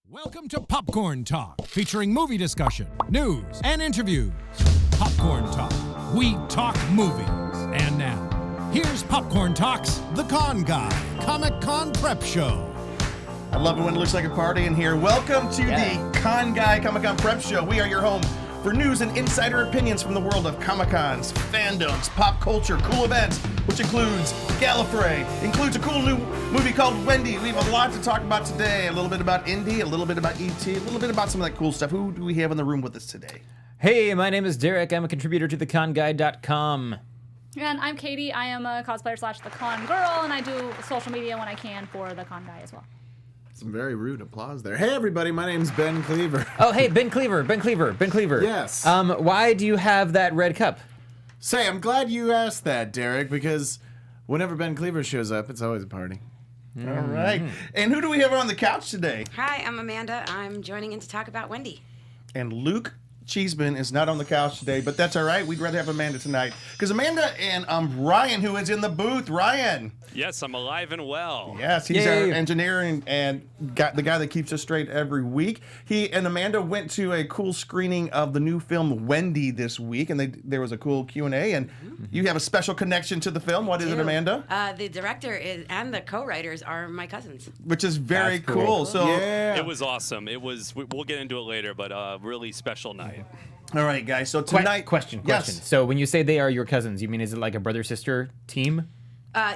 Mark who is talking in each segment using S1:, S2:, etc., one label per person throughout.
S1: Welcome to Popcorn Talk, featuring movie discussion, news, and interviews. Popcorn Talk. We talk movies. And now, here's Popcorn Talk's The Con Guy, Comic-Con Prep Show.
S2: I love it when it looks like a party in here. Welcome to the Con Guy Comic-Con Prep Show. We are your home for news and insider opinions from the world of Comic-Cons, fandoms, pop culture, cool events, which includes Gallifrey, includes a cool new movie called Wendy. We have a lot to talk about today. A little bit about INDY, a little bit about ET, a little bit about some of that cool stuff. Who do we have in the room with us today?
S3: Hey, my name is Derek. I'm a contributor to theconguy.com.
S4: And I'm Katie. I am a cosplayer / the con girl, and I do social media when I can for the con guy as well.
S5: Some very rude applause there. Hey, everybody, my name's Ben Kliewer.
S3: Oh, hey, Ben Kliewer.
S5: Yes.
S3: Why do you have that red cup?
S5: Say, I'm glad you asked that, Derek, because whenever Ben Kliewer shows up, it's always a party.
S2: All right. And who do we have on the couch today?
S6: Hi, I'm Amanda. I'm joining in to talk about Wendy.
S2: And Luke Cheeseman is not on the couch today, but that's all right. We'd rather have Amanda tonight. Because Amanda and Ryan, who is in the booth. Ryan.
S7: Yes, I'm alive and well.
S2: Yes, he's
S3: Yay.
S2: our engineer and got the guy that keeps us straight every week. He and Amanda went to a cool screening of the new film Wendy this week, and there was a cool Q&A, and you have a special connection to the film. What is it, Amanda?
S6: The director and the co-writers are my cousins.
S2: Which is very
S3: That's cool.
S2: So,
S7: It was awesome. We'll get into it later, but a really special night.
S2: all right, guys. So tonight,
S3: Question.
S2: Yes.
S3: So when you say they are your cousins, you mean is it like a brother-sister team?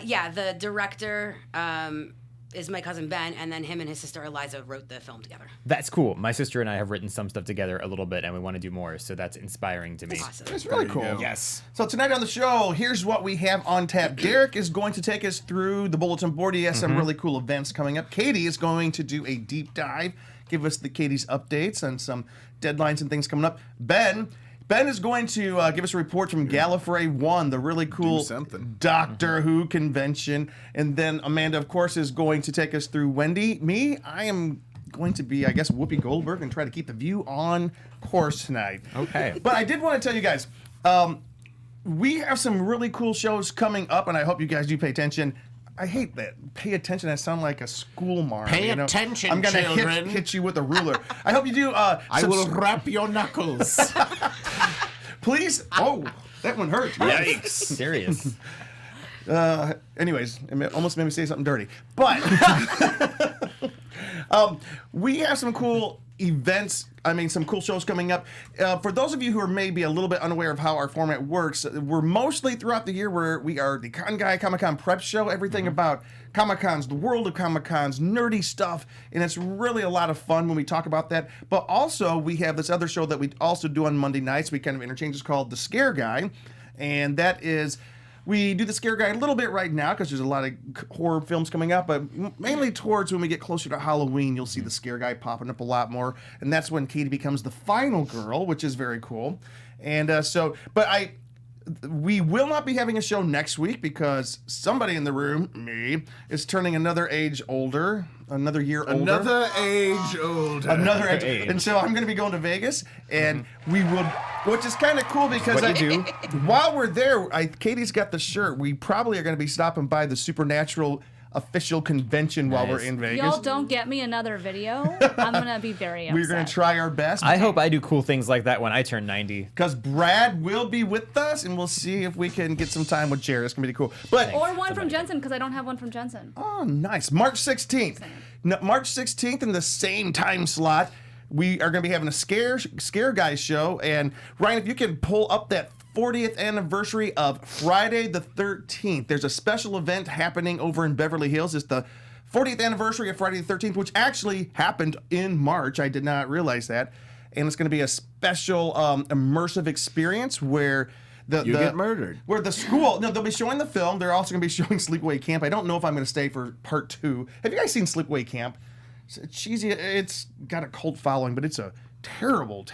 S6: Yeah, the director is my cousin Ben, and then him and his sister Eliza wrote the film together.
S3: That's cool. My sister and I have written some stuff together a little bit, and we want to do more, so that's inspiring to me.
S6: Awesome.
S2: It's really
S5: There you
S2: cool.
S5: go.
S3: Yes.
S2: So tonight on the show, here's what we have on tap. Derek is going to take us through the bulletin board. He has some really cool events coming up. Katie is going to do a deep dive, give us the Katie's updates and some deadlines and things coming up. Ben is going to give us a report from Gallifrey One, the really cool Doctor Who convention. And then Amanda, of course, is going to take us through Wendy. I am going to be, I guess, Whoopi Goldberg and try to keep the view on course tonight.
S3: Okay.
S2: But I did want to tell you guys, we have some really cool shows coming up, and I hope you guys do pay attention. I hate that. Pay attention. I sound like a school marm.
S5: Pay attention,
S2: I'm gonna
S5: children.
S2: hit you with a ruler. I hope you do.
S5: I will wrap your knuckles.
S2: Please. Oh, that one hurt.
S7: Yikes.
S3: Serious.
S2: Anyways, it almost made me say something dirty. But we have some cool events. Some cool shows coming up. For those of you who are maybe a little bit unaware of how our format works, we're mostly throughout the year where we are the Con Guy Comic-Con Prep Show, everything about Comic-Cons, the world of Comic-Cons, nerdy stuff, and it's really a lot of fun when we talk about that. But also, we have this other show that we also do on Monday nights. We kind of interchange. It's called The Scare Guy, and that is... We do the Scare Guy a little bit right now because there's a lot of horror films coming up, but mainly towards when we get closer to Halloween, you'll see the Scare Guy popping up a lot more, and that's when Katie becomes the final girl, which is very cool. And we will not be having a show next week because somebody in the room, me, is turning another age older, another year older.
S5: Another age older.
S2: Another age. And so I'm going to be going to Vegas, and we will, which is kind of cool because while we're there, Katie's got the shirt. We probably are going to be stopping by the Supernatural official convention while we're in Vegas.
S4: Y'all don't get me another video. I'm going to be very upset.
S2: We're going to try our best.
S3: I hope I do cool things like that when I turn 90.
S2: Because Brad will be with us, and we'll see if we can get some time with Jared. It's going to be cool. But
S4: Or one from Jensen, because I don't have one from Jensen.
S2: Oh, nice. March 16th. March 16th in the same time slot, we are going to be having a Scare Guy show. And Ryan, if you can pull up that 40th anniversary of Friday the 13th. There's a special event happening over in Beverly Hills. It's the 40th anniversary of Friday the 13th, which actually happened in March. I did not realize that. And it's going to be a special immersive experience where
S5: you get murdered.
S2: Where the school, they'll be showing the film. They're also going to be showing Sleepaway Camp. I don't know if I'm going to stay for part 2. Have you guys seen Sleepaway Camp? It's cheesy. It's got a cult following, but it's a terrible.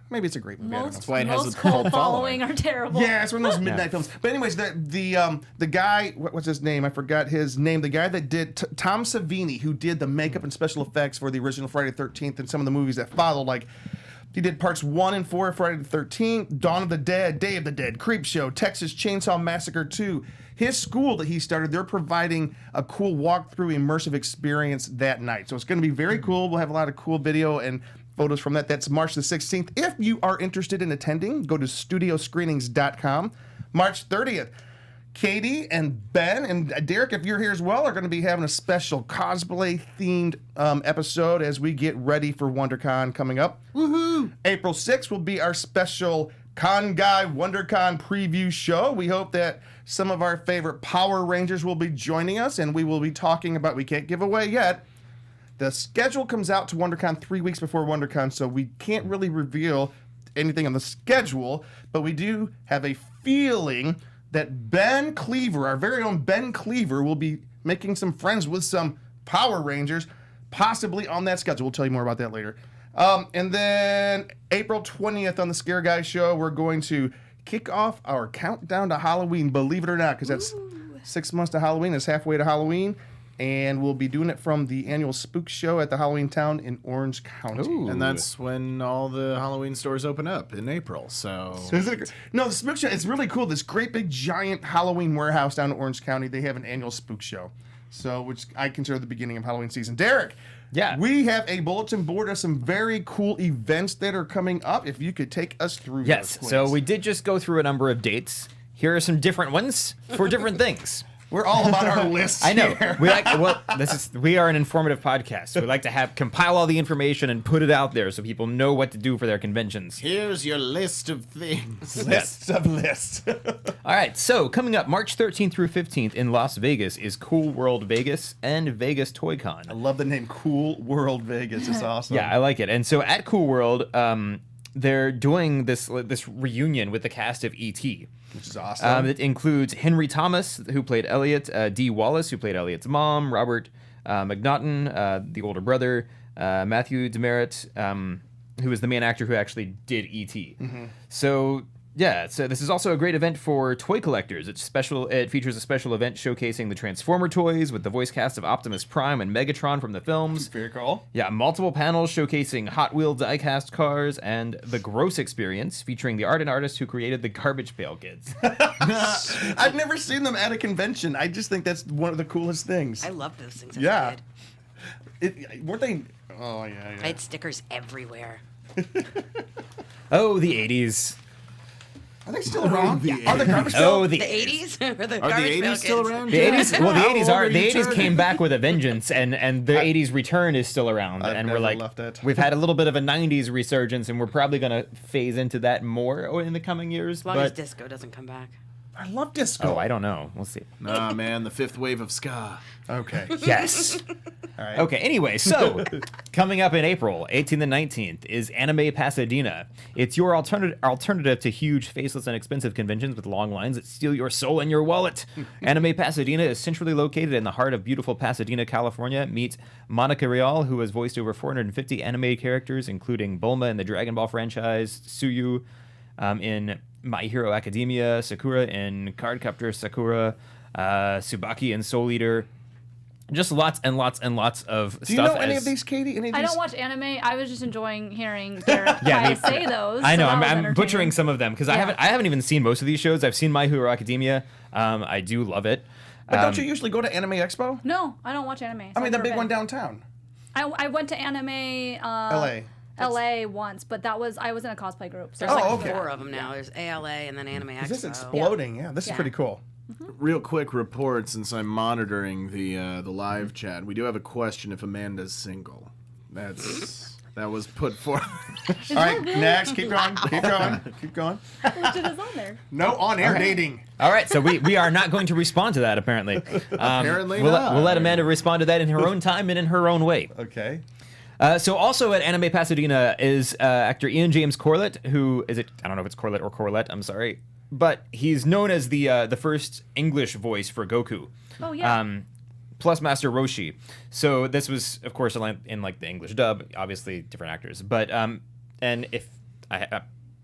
S2: Maybe it's a great movie.
S4: Most
S5: why it has a
S4: cult
S5: cult
S4: following are terrible.
S2: Yeah, it's one of those midnight films. But anyways, the guy, what's his name? I forgot his name. The guy that did Tom Savini, who did the makeup and special effects for the original Friday the 13th and some of the movies that followed, like He did parts 1 and 4 of Friday the 13th, Dawn of the Dead, Day of the Dead, Creep Show, Texas Chainsaw Massacre 2. His school that he started, they're providing a cool walkthrough immersive experience that night. So it's going to be very cool. We'll have a lot of cool video and photos from that. That's March the 16th. If you are interested in attending, go to studioscreenings.com. March 30th. Katie and Ben and Derek, if you're here as well, are going to be having a special cosplay-themed episode as we get ready for WonderCon coming up. Woohoo! April 6th will be our special Con Guy WonderCon preview show. We hope that some of our favorite Power Rangers will be joining us, and we will be talking about, we can't give away yet, the schedule comes out to WonderCon 3 weeks before WonderCon, so we can't really reveal anything on the schedule, but we do have a feeling that Ben Kliewer, our very own Ben Kliewer, will be making some friends with some Power Rangers, possibly on that schedule. We'll tell you more about that later. And then April 20th on the Scare Guy Show, we're going to kick off our countdown to Halloween, believe it or not, because that's 6 months to Halloween. It's halfway to Halloween. And we'll be doing it from the annual Spook Show at the Halloween Town in Orange County.
S3: Ooh.
S5: And that's when all the Halloween stores open up in April. So
S2: No, the Spook Show, it's really cool. This great big giant Halloween warehouse down in Orange County, they have an annual Spook Show. So, which I consider the beginning of Halloween season. Derek,
S3: Yeah.
S2: we have a bulletin board of some very cool events that are coming up. If you could take us through
S3: Yes.
S2: those,
S3: So
S2: please.
S3: we did just go through a number of dates. Here are some different ones for different things.
S2: We're all about our lists.
S3: I know.
S2: here.
S3: We are an informative podcast. We like to compile all the information and put it out there so people know what to do for their conventions.
S5: here's your list of things.
S2: Lists of lists.
S3: All right, so coming up March 13th through 15th in Las Vegas is Cool World Vegas and Vegas Toy Con.
S2: I love the name Cool World Vegas. It's awesome.
S3: Yeah, I like it. And so at Cool World, they're doing this reunion with the cast of E.T.
S2: Which is awesome.
S3: It includes Henry Thomas, who played Elliot, Dee Wallace, who played Elliot's mom, Robert McNaughton, the older brother, Matthew Demerit, who is the main actor who actually did E.T. So yeah, so this is also a great event for toy collectors. It's special. It features a special event showcasing the Transformer toys with the voice cast of Optimus Prime and Megatron from the films.
S2: Very cool.
S3: Yeah, multiple panels showcasing Hot Wheel die-cast cars and the Gross Experience, featuring the art and artist who created the Garbage Pail Kids.
S2: I've never seen them at a convention. I just think that's one of the coolest things.
S6: I love those things as
S2: Yeah.
S6: a kid.
S2: Weren't they? Oh, yeah.
S6: I had stickers everywhere.
S3: Oh, the 80s.
S2: Are they still around?
S5: the
S2: Are the garbage
S3: Oh,
S6: The
S3: the
S6: 80s? Or the
S5: Are
S6: Garbage
S5: the
S6: Pail
S5: 80s still
S6: Kids?
S5: around?
S3: The 80s, well, the
S5: How
S3: 80s
S5: old
S3: are
S5: are
S3: the
S5: you
S3: 80s
S5: turning?
S3: came back with a vengeance, and the 80s return is still around,
S2: I've
S3: and we're
S2: never
S3: like,
S2: left it.
S3: we've had a little bit of a 90s resurgence, and we're probably gonna phase into that more in the coming years.
S6: As long as
S3: But
S6: disco doesn't come back.
S2: I love disco.
S3: oh, I don't know. We'll see.
S5: Nah, man, the fifth wave of ska.
S2: Okay.
S3: Yes.
S2: All right.
S3: Okay, anyway, so coming up in April 18th and 19th is Anime Pasadena. It's your alternative to huge, faceless, and expensive conventions with long lines that steal your soul and your wallet. Anime Pasadena is centrally located in the heart of beautiful Pasadena, California. Meet Monica Rial, who has voiced over 450 anime characters, including Bulma in the Dragon Ball franchise, Tsuyu in My Hero Academia, Sakura in Cardcaptor Sakura, Tsubaki in Soul Eater. Just lots and lots and lots of stuff.
S2: Do you know any of these, Katie? Any of
S4: I
S2: these?
S4: don't watch anime. I was just enjoying hearing Derek
S3: Yeah,
S4: try
S3: me-
S4: to say those.
S3: I know.
S4: so that was
S3: I'm
S4: entertaining.
S3: butchering some of them because I haven't even seen most of these shows. I've seen My Hero Academia. I do love it.
S2: But don't you usually go to Anime Expo?
S4: No, I don't watch anime. so
S2: I mean,
S4: I've
S2: the
S4: never
S2: big
S4: been.
S2: one downtown.
S4: I went to anime
S2: LA.
S4: LA once, but I was in a cosplay group. So
S6: There's like
S2: okay.
S6: 4 of them now. There's ALA and then Anime Expo.
S2: This is exploding. Yeah, this is
S4: Yeah.
S2: pretty cool.
S5: Real quick report, since I'm monitoring the live chat. We do have a question if Amanda's single. That was put forth.
S2: All right, next. Keep going. Keep going. Keep going.
S4: Legit is on there.
S2: No on-air dating.
S3: All right, so we are not going to respond to that apparently.
S5: Apparently
S3: we'll
S5: not.
S3: We'll let Amanda respond to that in her own time and in her own way.
S2: Okay.
S3: So also at Anime Pasadena is actor Ian James Corlett, who is it? I don't know if it's Corlett or Corlett. I'm sorry, but he's known as the first English voice for Goku.
S4: Oh yeah.
S3: Plus Master Roshi. So this was, of course, in like the English dub. Obviously, different actors. But and if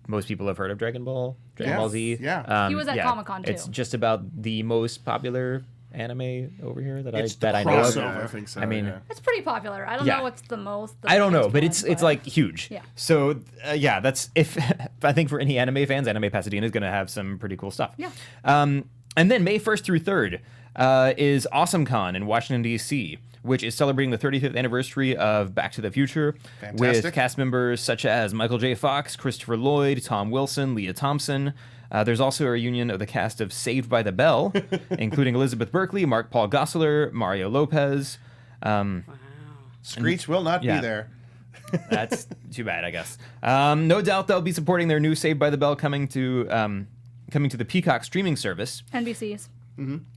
S3: most people have heard of Dragon Ball
S2: Yes,
S3: Z.
S2: yeah.
S4: He was at Comic-Con, too.
S3: It's just about the most popular anime over here that
S2: It's
S3: I know
S2: crossover.
S3: of.
S5: Yeah, I think so.
S3: I mean,
S5: yeah.
S4: It's pretty popular. I don't
S3: Yeah.
S4: know what's the most.
S3: I don't know,
S4: biggest
S3: but
S4: one,
S3: it's like huge.
S4: Yeah.
S3: So yeah, that's if I think for any anime fans, Anime Pasadena is going to have some pretty cool stuff.
S4: Yeah.
S3: And then May 1st through 3rd is AwesomeCon in Washington D.C., which is celebrating the 35th anniversary of Back to the Future,
S2: Fantastic.
S3: with cast members such as Michael J. Fox, Christopher Lloyd, Tom Wilson, Leah Thompson. There's also a reunion of the cast of Saved by the Bell, including Elizabeth Berkley, Mark Paul Gosselaar, Mario Lopez.
S2: Screech will not
S3: Yeah.
S2: be there.
S3: That's too bad, I guess. No doubt they'll be supporting their new Saved by the Bell coming to the Peacock streaming service.
S4: NBC's.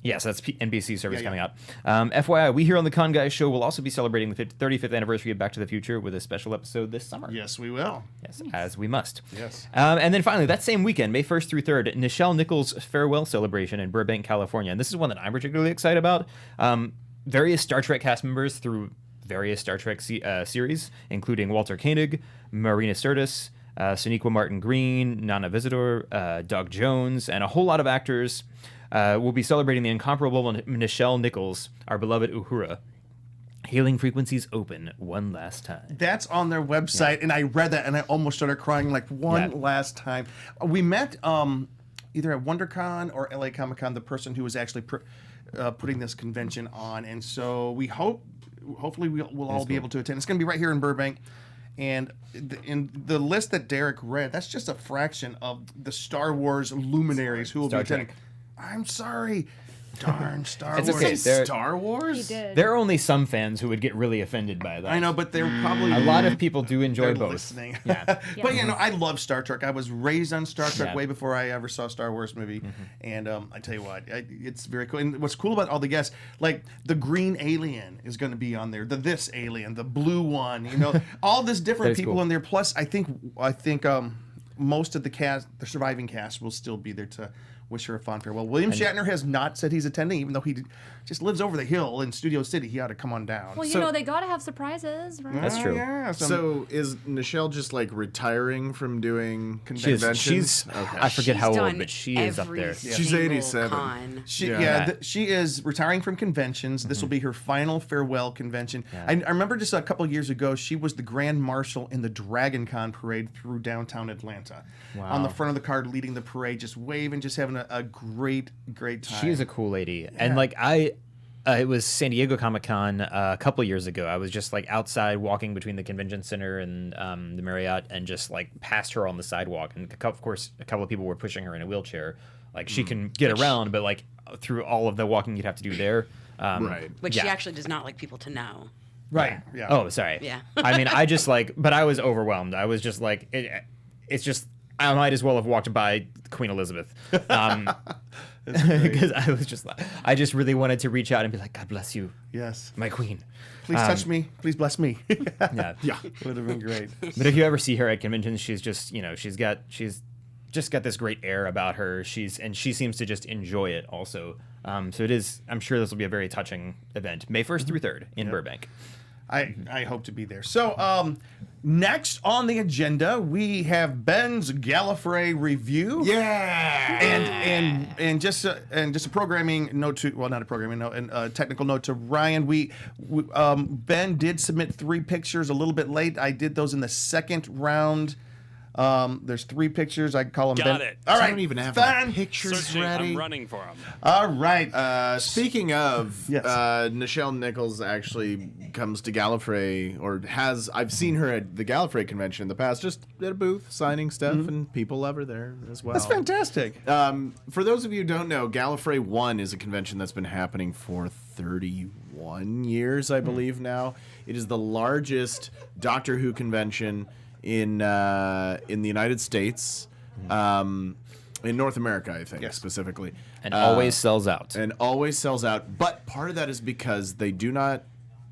S3: Yes, that's NBC service
S2: Yeah,
S3: coming
S2: yeah.
S3: out. FYI, we here on the Con Guys show will also be celebrating the 35th anniversary of Back to the Future with a special episode this summer.
S2: Yes, we will.
S3: Yes, as we must.
S2: Yes.
S3: And then finally, that same weekend, May 1st through 3rd, Nichelle Nichols' farewell celebration in Burbank, California. And this is one that I'm particularly excited about. Various Star Trek cast members through various Star Trek series, including Walter Koenig, Marina Sirtis, Sonequa Martin Green, Nana Visitor, Doug Jones, and a whole lot of actors will be celebrating the incomparable Nichelle Nichols, our beloved Uhura. Hailing frequencies open one last time.
S2: That's on their website, and I read that, and I almost started crying like one
S3: Yeah.
S2: last time. We met either at WonderCon or LA Comic Con, the person who was actually putting this convention on, and so we hopefully we'll all be able to attend. It's going to be right here in Burbank. And in the list that Derek read, that's just a fraction of the Star Wars luminaries who will
S3: Star
S2: be attending.
S3: Trek.
S2: I'm sorry. Darn Star
S3: It's
S2: Wars.
S3: okay. There-
S5: Star Wars?
S4: He did.
S3: There are only some fans who would get really offended by that.
S2: I know, but they're probably
S3: A lot of people do enjoy
S2: they're
S3: both.
S2: listening.
S3: Yeah.
S2: But you know, I love Star Trek. I was raised on Star Trek
S3: Yeah.
S2: way before I ever saw a Star Wars movie, and I tell you what, it's very cool. And what's cool about all the guests, like the green alien is going to be on there, this alien, the blue one, you know, all this different
S3: That is
S2: people
S3: cool.
S2: in there. Plus, I think most of the cast, the surviving cast, will still be there to wish her a fond farewell. William Shatner has not said he's attending, even though he just lives over the hill in Studio City. He ought to come on down.
S4: Well, you
S5: So-
S4: know they gotta have surprises, right?
S3: That's true.
S2: Yeah,
S5: So is Nichelle just like retiring from doing
S3: She's,
S5: conventions?
S3: I forget how
S6: She's
S3: old,
S6: done
S3: but she is up
S6: every
S3: there.
S5: She's
S6: single
S5: 87.
S6: con.
S2: She,
S5: Yeah.
S2: she is retiring from conventions. This will be her final farewell convention. I remember just a couple of years ago, she was the grand marshal in the Dragon Con parade through downtown Atlanta. On the front of the car, leading the parade, just waving, just having a great time.
S3: She is a cool lady, and like it was San Diego Comic Con a couple years ago. I was just like outside walking between the convention center and the Marriott, and just like passed her on the sidewalk. And of course, a couple of people were pushing her in a wheelchair. Like she can get around, but like through all of the walking you'd have to do there.
S5: Right.
S6: Which
S3: Yeah.
S6: she actually does not like people to know.
S2: right. Yeah.
S3: Oh, sorry.
S6: Yeah.
S3: I mean, I just like, but I was overwhelmed. I was just like, it's just, I might as well have walked by Queen Elizabeth. Because I was just, I just really wanted to reach out and be like, God bless you,
S2: Yes.
S3: my queen.
S2: Please touch me. Please bless me.
S3: Yeah.
S5: Yeah.
S2: Would have been great.
S3: But if you ever see her at conventions, she's just, she's just got this great air about her. She seems to just enjoy it also. So it is, I'm sure this will be a very touching event. May 1st through 3rd in Burbank.
S2: I hope to be there. So, next on the agenda, we have Ben's Gallifrey review.
S5: Yeah.
S2: And just a programming note to, well, not a programming note, and a technical note to Ryan. Ben did submit 3 pictures a little bit late. I did those in the second round. There's 3 pictures. I call them
S7: Got
S2: Ben.
S7: it.
S2: All
S5: I
S2: right.
S5: don't even have
S2: fine.
S5: my pictures
S7: Searching,
S5: ready.
S7: I'm running for him.
S2: All right.
S5: Speaking of,
S2: Yes.
S5: Nichelle Nichols actually comes to Gallifrey, or I've seen her at the Gallifrey convention in the past, just at a booth signing stuff, and people love her there as well.
S2: That's fantastic.
S5: For those of you who don't know, Gallifrey One is a convention that's been happening for 31 years, I believe now. It is the largest Doctor Who convention in the United States, in North America, I think, specifically.
S3: And always sells out.
S5: And always sells out. But part of that is because they do not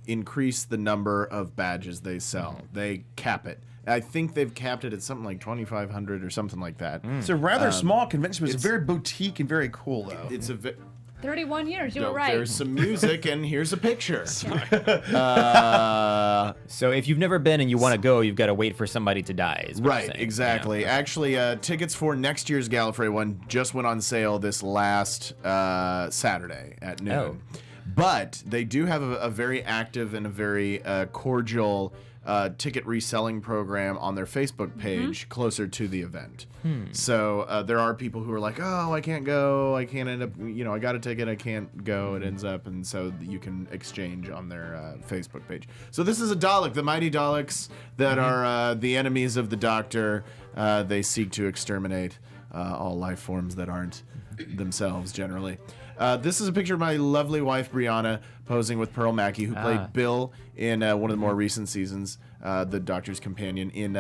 S5: increase the number of badges they sell. They cap it. I think they've capped it at something like 2,500 or something like that.
S2: It's a rather small convention, but it's very boutique and very cool, though.
S5: It's a
S4: 31 years. You were
S5: So
S4: right.
S5: there's some music, and here's a picture.
S3: So if you've never been and you want to go, you've got to wait for somebody to die. Is what you're
S5: Right,
S3: saying.
S5: exactly.
S3: Yeah.
S5: Actually, tickets for next year's Gallifrey One just went on sale this last Saturday at noon.
S3: Oh.
S5: But they do have a very active and a very cordial ticket reselling program on their Facebook page closer to the event. So there are people who are like, oh, I can't go. I can't end up, I got a ticket. I can't go. It ends up. And so you can exchange on their Facebook page. So this is a Dalek, the mighty Daleks that are the enemies of the Doctor. They seek to exterminate all life forms that aren't themselves generally. This is a picture of my lovely wife, Brianna, posing with Pearl Mackie, who played Bill in one of the more recent seasons, the Doctor's companion, in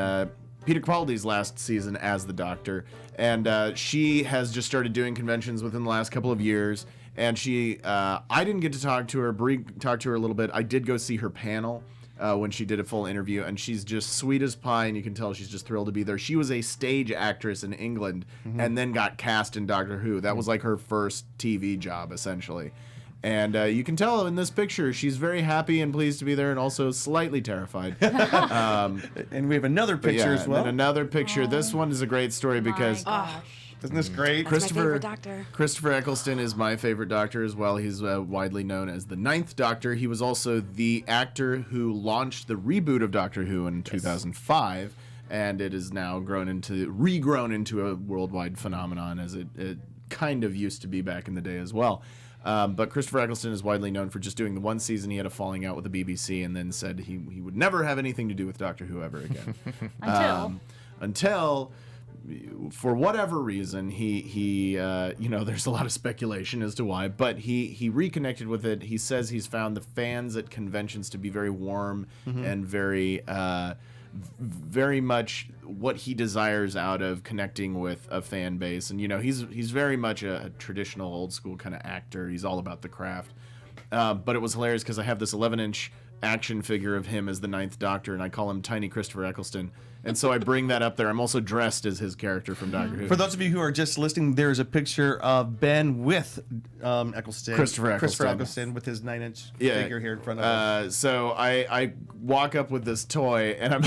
S5: Peter Capaldi's last season as the Doctor. And she has just started doing conventions within the last couple of years. And I didn't get to talk to her. Brie talked to her a little bit. I did go see her panel when she did a full interview, and she's just sweet as pie, and you can tell she's just thrilled to be there. She was a stage actress in England and then got cast in Doctor Who. That was like her first TV job, essentially. And you can tell in this picture, she's very happy and pleased to be there, and also slightly terrified.
S2: And we have another picture as well.
S5: And another picture. This one is a great story because
S2: Isn't this great?
S6: That's my favorite Doctor.
S5: Christopher Eccleston is my favorite Doctor as well. He's widely known as the Ninth Doctor. He was also the actor who launched the reboot of Doctor Who in 2005, and it is now regrown into a worldwide phenomenon, as it kind of used to be back in the day as well. But Christopher Eccleston is widely known for just doing the one season. He had a falling out with the BBC and then said he would never have anything to do with Doctor Who ever again. Until for whatever reason, he there's a lot of speculation as to why, but he reconnected with it. He says he's found the fans at conventions to be very warm and very much what he desires out of connecting with a fan base. And he's very much a traditional old school kind of actor. He's all about the craft. But it was hilarious because I have this 11-inch action figure of him as the Ninth Doctor, and I call him Tiny Christopher Eccleston. And so I bring that up there. I'm also dressed as his character from Doctor Who.
S2: For those of you who are just listening, there's a picture of Ben with Eccleston.
S5: Christopher
S2: Eccleston with his 9-inch figure here in front of us.
S5: So I walk up with this toy, and I'm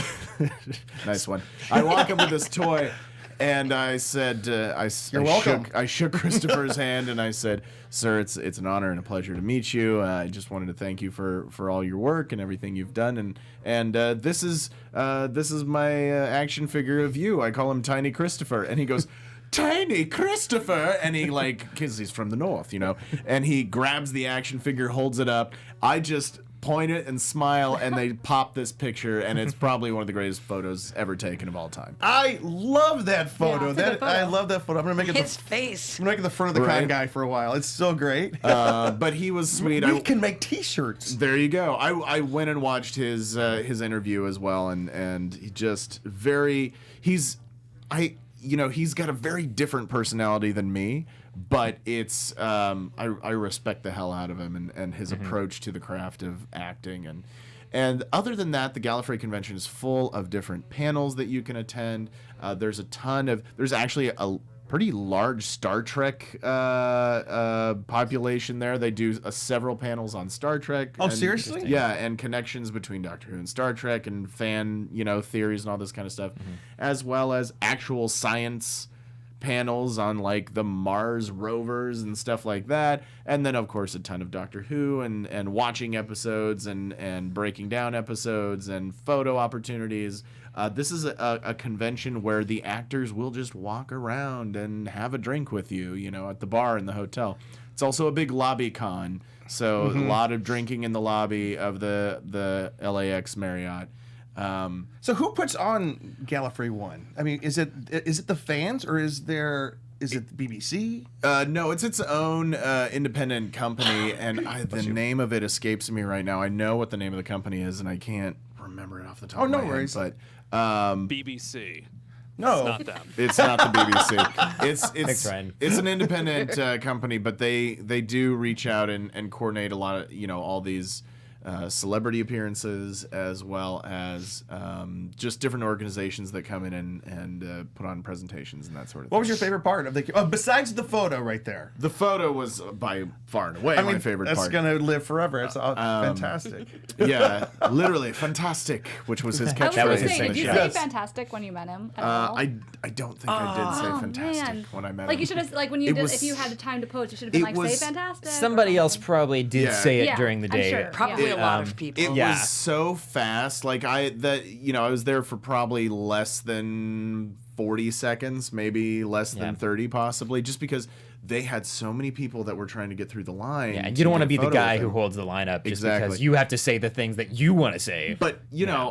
S5: nice one. I walk up with this toy, and I said,
S2: You're welcome.
S5: I shook Christopher's hand, and I said, "Sir, it's an honor and a pleasure to meet you. I just wanted to thank you for all your work and everything you've done. And this is my action figure of you. I call him Tiny Christopher." And he goes, "Tiny Christopher," and he because he's from the north, and he grabs the action figure, holds it up. I just point it and smile, and they pop this picture, and it's probably one of the greatest photos ever taken of all time.
S2: I love that photo.
S4: Yeah, it's a good photo.
S2: I love that photo. I'm gonna make it
S6: His face.
S2: I'm gonna make it the front of the con guy for a while. It's so great.
S5: But he was sweet.
S2: We can make T-shirts.
S5: There you go. I went and watched his interview as well, and he just he's got a very different personality than me, but it's I respect the hell out of him and his approach to the craft of acting, and other than that, the Gallifrey convention is full of different panels that you can attend. There's actually a pretty large Star Trek population there. They do several panels on Star Trek.
S2: Oh, seriously?
S5: Yeah, and connections between Doctor Who and Star Trek, and fan theories and all this kind of stuff, as well as actual science panels on the Mars rovers and stuff like that. And then of course a ton of Doctor Who and watching episodes and breaking down episodes and photo opportunities. This is a convention where the actors will just walk around and have a drink with you, at the bar in the hotel. It's also a big lobby con, so a lot of drinking in the lobby of the LAX Marriott.
S2: So who puts on Gallifrey One? I mean, is it the fans, or is it the BBC?
S5: No, it's its own independent company, and the name of it escapes me right now. I know what the name of the company is, and I can't remember it off the top of my head.
S2: Worries.
S5: But
S7: BBC.
S2: No,
S7: It's not them.
S5: it's not the BBC.
S3: Thanks, Ryan.
S5: It's an independent company, but they do reach out and coordinate a lot of all these celebrity appearances, as well as just different organizations that come in and put on presentations and that sort of thing.
S2: What was your favorite part of the? Besides the photo right there.
S5: The photo was by far and away my favorite
S2: that's
S5: part.
S2: gonna live forever. It's all fantastic.
S5: Yeah, literally fantastic, which was his
S4: I
S5: catchphrase.
S4: was going to say, did you say
S2: Yes.
S4: fantastic when you met him at all?
S5: I don't think I did say fantastic
S4: Man.
S5: when I met
S4: Like
S5: him.
S4: you should have, like when you
S5: It
S4: did,
S5: was-
S4: if you had the time to pose, you should have been
S5: it
S4: like,
S5: was-
S4: say fantastic. or
S3: Somebody else
S4: something.
S3: probably did
S5: Yeah.
S3: say it
S4: Yeah,
S3: during the
S4: I'm
S3: day.
S4: sure.
S6: Probably
S4: Yeah.
S6: a lot of people.
S5: It
S3: Yeah.
S5: was so fast. Like I was there for probably less than 40 seconds, maybe less than
S3: Yeah.
S5: 30 possibly, just because they had so many people that were trying to get through the line.
S3: Yeah, and you don't want to
S5: get
S3: be
S5: a
S3: the
S5: photo
S3: guy
S5: with
S3: who
S5: him.
S3: holds the lineup just
S5: Exactly.
S3: because you have to say the things that you want to say.
S5: But,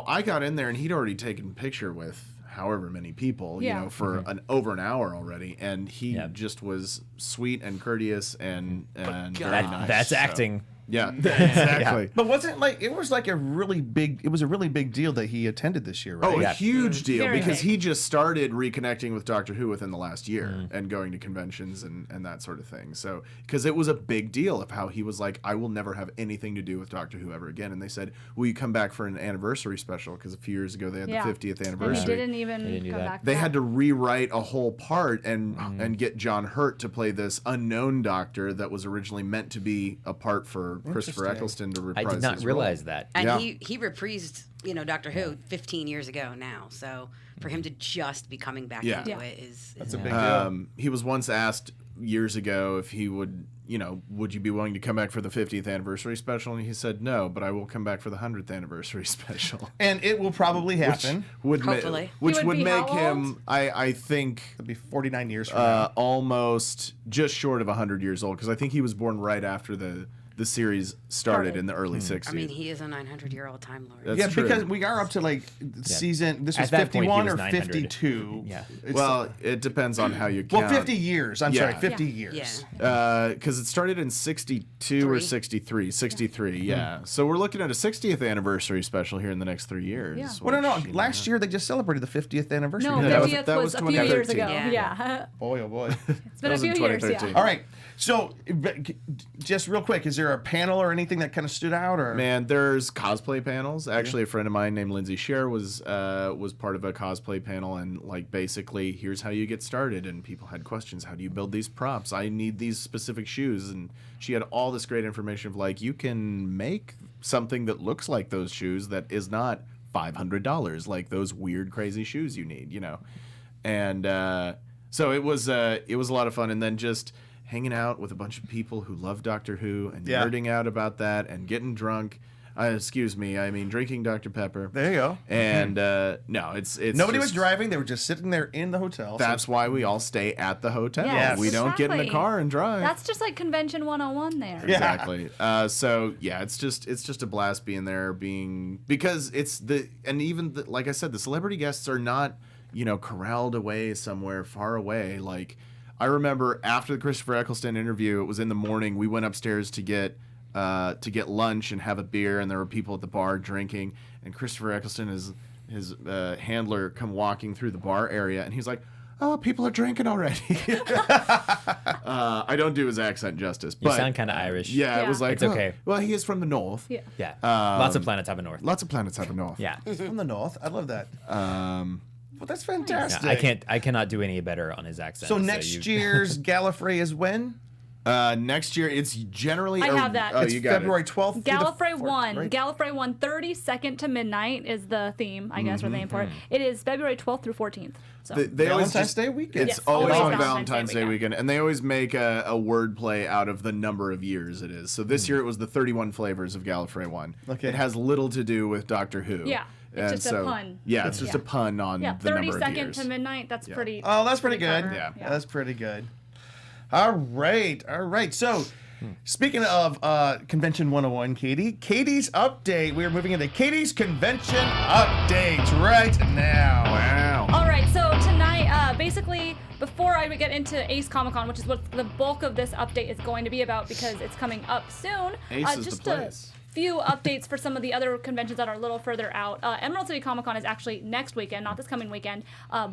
S5: I got in there and he'd already taken a picture with however many people,
S4: Yeah.
S5: for over an hour already, and he
S3: Yeah.
S5: just was sweet and courteous and very
S6: God.
S5: nice.
S3: That's
S5: so-
S3: acting.
S5: Yeah, exactly.
S2: But wasn't it was like a really big deal that he attended this year, right?
S5: Oh,
S3: Yeah.
S5: a huge deal,
S4: Very
S5: because
S4: big.
S5: he just started reconnecting with Doctor Who within the last year and going to conventions and that sort of thing. So, because it was a big deal of how he was like, I will never have anything to do with Doctor Who ever again. And they said, will you come back for an anniversary special? Because a few years ago they had
S4: Yeah.
S5: the 50th
S4: And he
S5: anniversary.
S4: didn't even
S3: didn't do
S4: come
S3: that.
S4: back.
S5: They had to rewrite a whole part and get John Hurt to play this unknown Doctor that was originally meant to be a part for Christopher Eccleston to reprise
S3: I did not
S5: his
S3: realize
S5: role.
S3: that.
S6: And
S5: Yeah.
S6: he reprised, Doctor Who 15 years ago now. So for him to just be coming back
S5: Yeah.
S6: into
S4: Yeah.
S6: it is
S2: That's a big deal.
S5: He was once asked years ago if he would, would you be willing to come back for the 50th anniversary special? And he said, no, but I will come back for the 100th anniversary special.
S2: And it will probably happen.
S6: Hopefully.
S5: Which
S4: He
S5: would
S4: would be
S5: make
S4: how
S5: him,
S4: old?
S5: I think,
S2: It'll be 49 years from now.
S5: almost just short of 100 years old, because I think he was born right after the series started in the early 60s.
S6: I mean, he is a 900-year-old Time Lord.
S5: That's
S2: Yeah,
S5: true.
S2: because we are up to like season. This was
S3: At that point, he
S2: 51
S3: was
S2: or
S3: 900.
S2: 52.
S3: Yeah.
S2: It's-
S5: Well, it depends on how you count.
S2: well, 50 years. I'm
S5: Yeah.
S2: sorry, 50
S4: Yeah.
S2: years.
S6: Yeah.
S5: Because it started in 62 or 63. 63, yeah. So we're looking at a 60th anniversary special here in the next 3 years.
S4: Yeah.
S2: Well, no.
S5: which,
S2: Last year they just celebrated the 50th anniversary.
S4: No,
S5: that was-
S4: 50th
S5: that
S4: was,
S5: was
S4: a few years
S5: 2013.
S4: ago.
S6: Yeah.
S4: Yeah.
S2: Boy, oh boy.
S4: It's been a
S5: was in
S4: few years.
S5: 2013.
S4: Yeah.
S2: All right. So, just real quick, is there a panel or anything that kind of stood out? Or
S5: Man, there's cosplay panels. Actually, a friend of mine named Lindsay Scher was part of a cosplay panel, and basically, here's how you get started. And people had questions: how do you build these props? I need these specific shoes, and she had all this great information of you can make something that looks like those shoes that is not $500, like those weird, crazy shoes you need, And so it was a lot of fun, and then just hanging out with a bunch of people who love Doctor Who and
S2: Yeah.
S5: nerding out about that and getting drunk. Drinking Dr. Pepper.
S2: there you go.
S5: And no, it's
S2: Nobody was
S5: just-
S2: driving. They were just sitting there in the hotel. So-
S5: That's why we all stay at the hotel.
S4: Yes,
S5: We don't get in the
S4: exactly.
S5: car and drive.
S4: That's just like Convention 101 there.
S2: Yeah.
S5: Exactly. So yeah, it's just a blast being there, because it's like I said, the celebrity guests are not corralled away somewhere far away. Like I remember after the Christopher Eccleston interview, it was in the morning. We went upstairs to get lunch and have a beer, and there were people at the bar drinking. And Christopher Eccleston, his handler, come walking through the bar area, and he's like, "Oh, people are drinking already." I don't do his accent justice,
S3: You
S5: but
S3: sound kind of Irish.
S5: yeah, it was
S4: Yeah.
S5: like,
S3: It's okay.
S5: well, he is from the north.
S4: Yeah.
S3: Yeah. Lots of planets have a north.
S5: Lots of planets have a north.
S3: Yeah.
S2: from the north. I love that. Well, that's
S3: Yeah,
S2: fantastic.
S3: I cannot do any better on his accent.
S2: So next
S3: you-
S2: year's Gallifrey is when?
S5: Next year, it's generally.
S4: I have that.
S5: Oh,
S2: It's
S5: you got
S2: February
S5: it.
S2: 12th. through the
S4: Gallifrey
S2: 4th,
S4: One.
S2: right?
S4: Gallifrey One 32nd to midnight is the theme, I guess, or the name for it. It is February 12th through 14th. So
S5: They always
S2: Valentine's Day weekend.
S5: It's
S4: Yes,
S5: always
S4: always
S5: on
S4: Valentine's
S5: Valentine's
S4: Day
S5: Day
S4: weekend.
S5: weekend, and they always make a word play out of the number of years it is. So this year it was the 31 flavors of Gallifrey One.
S2: Okay.
S5: It has little to do with Doctor Who.
S4: Yeah, it's
S5: And
S4: just a
S5: so,
S4: pun.
S5: Yeah, it's just
S4: Yeah.
S5: a pun on
S4: yeah,
S5: the number of
S4: 32nd
S5: years.
S4: to midnight. That's pretty.
S2: Oh, that's pretty good.
S4: clever.
S5: Yeah.
S2: That's pretty good. All right. So, speaking of Convention 101, Katie's update. We are moving into Katie's Convention update right now.
S5: Wow.
S4: All right, so tonight, basically, before I get into Ace Comic Con, which is what the bulk of this update is going to be about because it's coming up soon.
S5: Ace is the
S4: just
S5: place.
S4: a few updates for some of the other conventions that are a little further out. Emerald City Comic Con is actually next weekend, not this coming weekend,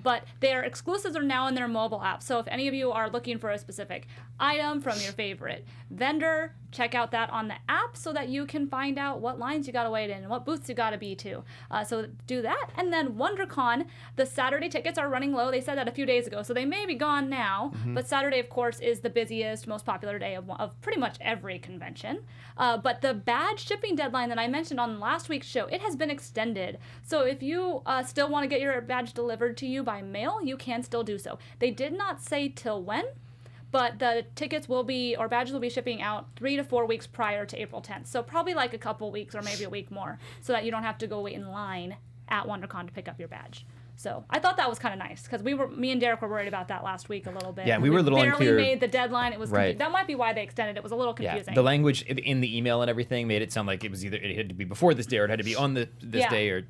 S4: but their exclusives are now in their mobile app. So if any of you are looking for a specific item from your favorite vendor, check out that on the app so that you can find out what lines you got to wait in and what booths you got to be to. So do that. And then WonderCon, the Saturday tickets are running low. They said that a few days ago, so they may be gone now. But Saturday, of course, is the busiest, most popular day of pretty much every convention. But the badge shipping deadline that I mentioned on last week's show, it has been extended. So if you still want to get your badge delivered to you by mail, you can still do so. They did not say till when, but the tickets will be, or badges will be shipping out 3 to 4 weeks prior to April 10th. So probably like a couple weeks or maybe a week more, so that you don't have to go wait in line at WonderCon to pick up your badge. So I thought that was kind of nice, because me and Derek were worried about that last week a little bit.
S3: Yeah, we were a little unclear.
S4: Barely made the deadline. It was
S3: Right.
S4: that might be why they extended it. It was a little
S3: Yeah,
S4: confusing.
S3: the language in the email and everything made it sound like it was either it had to be before this day or it had to be on this
S4: Yeah.
S3: day or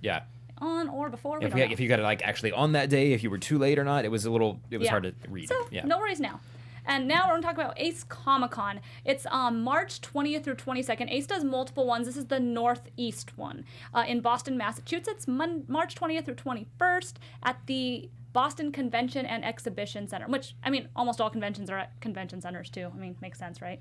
S4: on or before. We
S3: If
S4: don't know.
S3: you got it like actually on that day, if you were too late or not, it was hard to read.
S4: So,
S3: yeah.
S4: no worries now. And now we're going to talk about Ace Comic-Con. It's March 20th through 22nd. Ace does multiple ones. This is the Northeast one in Boston, Massachusetts, March 20th through 21st at the Boston Convention and Exhibition Center, which, I mean, almost all conventions are at convention centers, too. I mean, makes sense, right?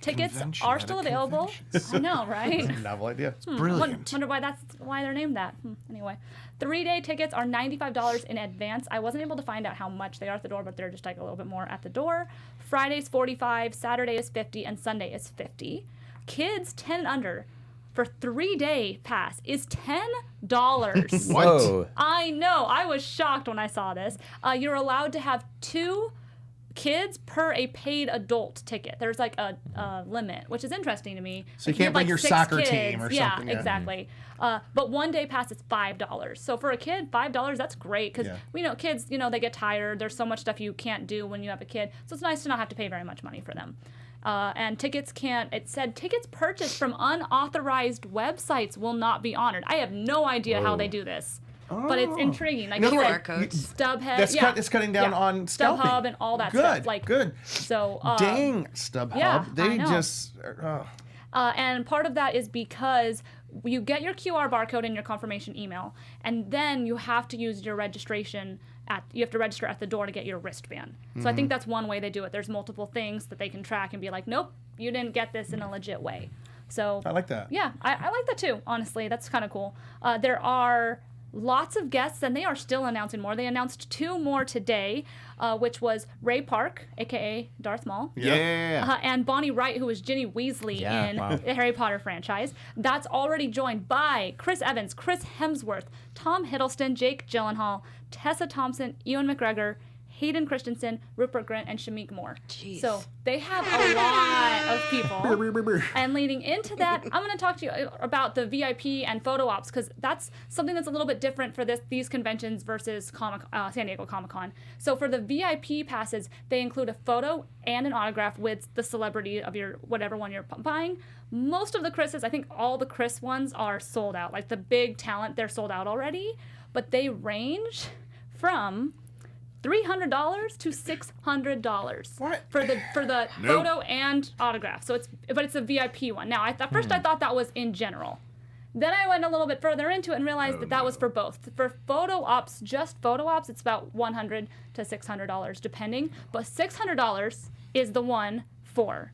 S4: Tickets
S5: Convention
S4: are
S5: at a
S4: still available.
S5: convention.
S4: I know, right?
S2: Novel idea.
S5: Brilliant.
S4: Wonder why they're named that. Anyway, 3-day tickets are $95 in advance. I wasn't able to find out how much they are at the door, but they're just like a little bit more at the door. Friday's $45, Saturday is $50, and Sunday is $50. Kids 10 and under for 3-day pass is $10.
S3: Whoa.
S4: I know. I was shocked when I saw this. You're allowed to have 2 kids per a paid adult ticket. There's like a limit, which is interesting to me.
S2: So you
S4: Like,
S2: can't
S4: have,
S2: bring
S4: like,
S2: your
S4: 6
S2: soccer
S4: kids.
S2: team or
S4: yeah,
S2: something, yeah.
S4: exactly. But 1-day pass is $5. So for a kid, $5, that's great, because
S2: Yeah.
S4: we know kids, they get tired. There's so much stuff you can't do when you have a kid. So it's nice to not have to pay very much money for them. And tickets tickets purchased from unauthorized websites will not be honored. I have no idea how they do this. But it's intriguing. Like
S2: In other
S4: you
S2: words,
S4: said, StubHub.
S2: That's
S4: yeah.
S2: it's cutting down
S4: Yeah.
S2: on scalping.
S4: StubHub and all that
S2: good,
S4: stuff. Like,
S2: good.
S4: So
S2: Dang, StubHub.
S4: yeah, I
S2: they
S4: know.
S2: just.
S4: and part of that is because you get your QR barcode in your confirmation email, and then you have to use your registration you have to register at the door to get your wristband. So I think that's one way they do it. There's multiple things that they can track and be like, nope, you didn't get this in a legit way. So
S2: I like that.
S4: yeah, I like that too, honestly. That's kind of cool. There are lots of guests, and they are still announcing more. They announced 2 more today, which was Ray Park, a.k.a. Darth Maul.
S5: Yeah.
S4: And Bonnie Wright, who was Ginny Weasley
S3: Yeah,
S4: in
S3: wow.
S4: the Harry Potter franchise. That's already joined by Chris Evans, Chris Hemsworth, Tom Hiddleston, Jake Gyllenhaal, Tessa Thompson, Ewan McGregor, Hayden Christensen, Rupert Grint, and Shamik Moore.
S6: Jeez.
S4: So they have a lot of people. And leading into that, I'm going to talk to you about the VIP and photo ops, because that's something that's a little bit different for these conventions versus San Diego Comic-Con. So for the VIP passes, they include a photo and an autograph with the celebrity of your whatever one you're buying. Most of the Chris's, I think all the Chris ones are sold out. Like the big talent, they're sold out already. But they range from $300 to $600
S2: What?
S4: for the photo and autograph. So it's a VIP one. Now, at first I thought that was in general. Then I went a little bit further into it and realized that was for both. For photo ops, just photo ops, it's about $100 to $600 depending. But $600 is the one for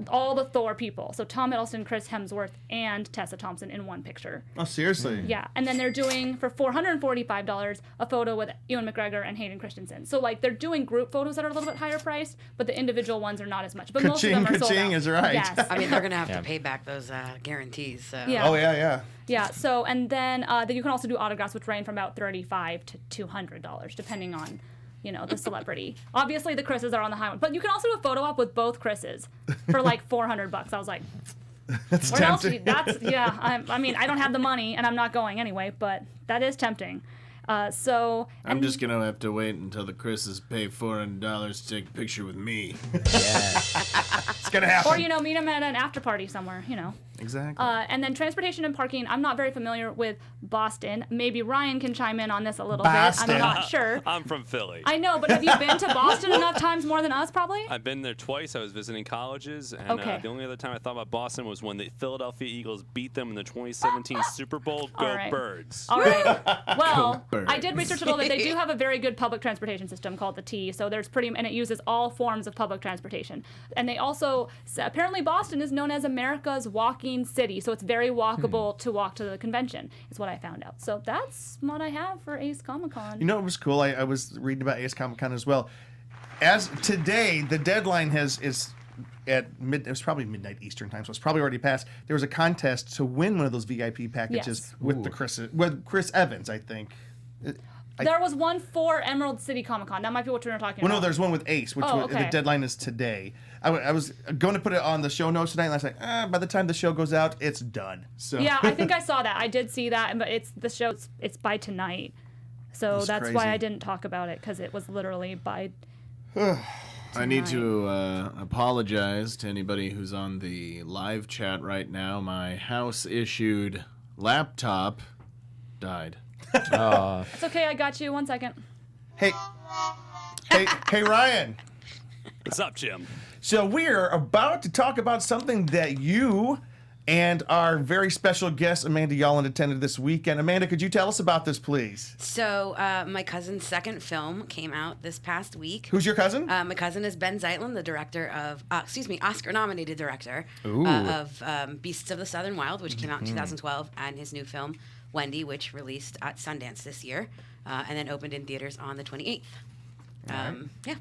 S4: all the Thor people. So Tom Hiddleston, Chris Hemsworth, and Tessa Thompson in one picture.
S2: Oh, seriously?
S4: Yeah, and then they're doing for $445 a photo with Ewan McGregor and Hayden Christensen. So like they're doing group photos that are a little bit higher priced, but the individual ones are not as much. But most of them are sold
S2: Ka-ching
S4: out.
S2: is right.
S4: Yes.
S6: I mean, they're gonna have
S3: Yeah.
S6: to pay back those guarantees. So.
S4: Yeah.
S2: Oh, yeah.
S4: Yeah. So and then you can also do autographs, which range from about $35 to $200, depending on the celebrity. Obviously, the Chris's are on the high one, but you can also do a photo op with both Chris's for like $400. I was like,
S2: That's
S4: where else?
S2: tempting.
S4: I mean, I don't have the money, and I'm not going anyway, but that is tempting.
S5: I'm just gonna have to wait until the Chris's pay $400 to take a picture with me.
S3: Yeah.
S2: It's going to happen.
S4: Or meet him at an after party somewhere.
S5: Exactly.
S4: And then transportation and parking. I'm not very familiar with Boston. Maybe Ryan can chime in on this a little bit.
S2: Boston.
S4: I'm not sure.
S7: I'm from Philly.
S4: I know, but have you been to Boston enough times more than us, probably?
S7: I've been there twice. I was visiting colleges, and
S4: Okay.
S7: the only other time I thought about Boston was when the Philadelphia Eagles beat them in the 2017 Super Bowl. Go
S4: All right.
S7: Birds!
S4: All right. Well,
S5: Birds.
S4: I did research a little bit. They do have a very good public transportation system called the T. So there's and it uses all forms of public transportation. And they also apparently Boston is known as America's walking city. So it's very walkable to walk to the convention. Is what I found out. So that's what I have for Ace Comic-Con.
S2: You know, it was cool. I was reading about Ace Comic Con as well. As today, the deadline is at it was probably midnight Eastern time, so it's probably already passed. There was a contest to win one of those VIP packages
S4: Yes.
S2: with Chris Evans, I think.
S4: There was one for Emerald City Comic Con. That might be what you're talking
S2: Well, no,
S4: about.
S2: there's one with Ace, which
S4: okay.
S2: the deadline is today. I was going to put it on the show notes tonight, and I was like, by the time the show goes out, it's done. So
S4: Yeah, I think I saw that. I did see that, but it's by tonight. So that's why
S2: crazy.
S4: I didn't talk about it, because it was literally by.
S5: I need to apologize to anybody who's on the live chat right now. My house-issued laptop died.
S4: It's okay, I got you. 1 second.
S2: hey, Ryan.
S7: What's up, Jim?
S2: So we're about to talk about something that you and our very special guest Amanda Yolland attended this weekend. Amanda, could you tell us about this, please?
S6: So my cousin's second film came out this past week.
S2: Who's your cousin?
S6: My cousin is Ben Zeitlin, the director of, Oscar-nominated director of Beasts of the Southern Wild, which came out in 2012, and his new film, Wendy, which released at Sundance this year, and then opened in theaters on the 28th. Yeah.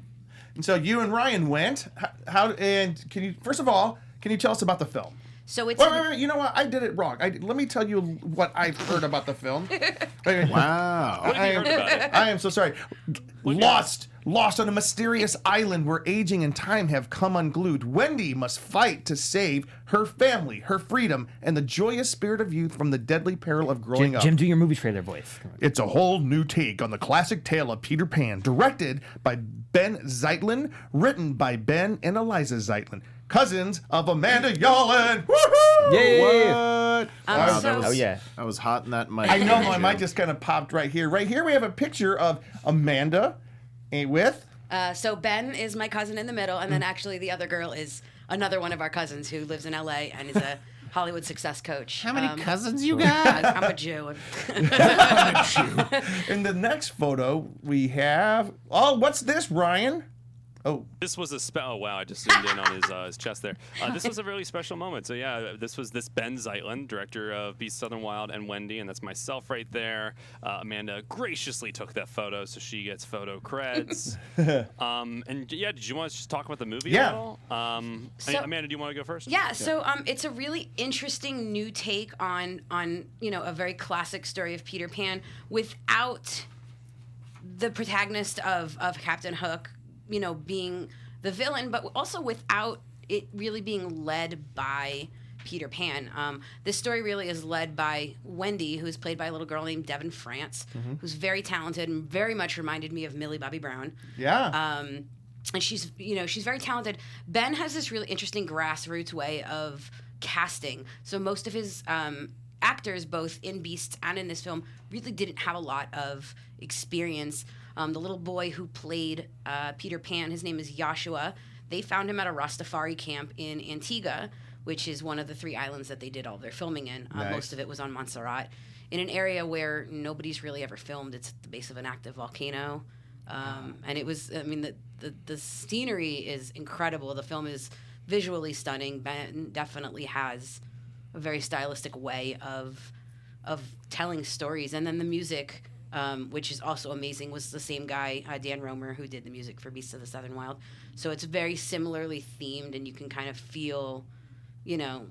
S2: And so you and Ryan went. How? And can you first of all tell us about the film?
S6: So it's
S2: Wait, you know what? I did it wrong. Let me tell you what I've heard about the film.
S5: Wow.
S7: What have you heard about it?
S2: I am so sorry. Lost on a mysterious island where aging and time have come unglued, Wendy must fight to save her family, her freedom, and the joyous spirit of youth from the deadly peril of growing up.
S3: Jim, do your movie trailer voice. Come on.
S2: It's a whole new take on the classic tale of Peter Pan, directed by Ben Zeitlin, written by Ben and Eliza Zeitlin, cousins of Amanda Yolland. Woohoo!
S3: Yay!
S2: What?
S5: Wow,
S6: so-
S3: Oh yeah.
S5: I was hot in that mic.
S2: I know my mic just kind of popped right here. Right here we have a picture of Amanda with...
S6: So Ben is my cousin in the middle, and then actually the other girl is another one of our cousins who lives in LA and is a Hollywood success coach.
S5: How many cousins you got?
S6: I'm a Jew.
S2: In the next photo we have... Oh, what's this, Ryan? Oh,
S7: This was a oh wow! I just zoomed in on his chest there. This was a really special moment. So yeah, this was Ben Zeitlin, director of Beasts of the Southern Wild and Wendy, and that's myself right there. Amanda graciously took that photo, so she gets photo creds. And yeah, did you want to just talk about the movie
S2: Yeah.
S7: at all? Amanda, do you want to go first?
S6: Yeah, so it's a really interesting new take on a very classic story of Peter Pan without the protagonist of Captain Hook, being the villain, but also without it really being led by Peter Pan. This story really is led by Wendy, who's played by a little girl named Devin France, who's very talented and very much reminded me of Millie Bobby Brown.
S2: yeah.
S6: And she's very talented. Ben has this really interesting grassroots way of casting. So most of his actors, both in Beasts and in this film, really didn't have a lot of experience. The little boy who played Peter Pan, his name is Joshua. They found him at a Rastafari camp in Antigua, which is one of the 3 islands that they did all their filming in.
S2: Nice.
S6: Most of it was on Montserrat, in an area where nobody's really ever filmed. It's at the base of an active volcano. And it was, the scenery is incredible. The film is visually stunning. Ben definitely has a very stylistic way of telling stories. And then the music, which is also amazing, was the same guy, Dan Romer, who did the music for Beasts of the Southern Wild. So it's very similarly themed, and you can kind of feel, the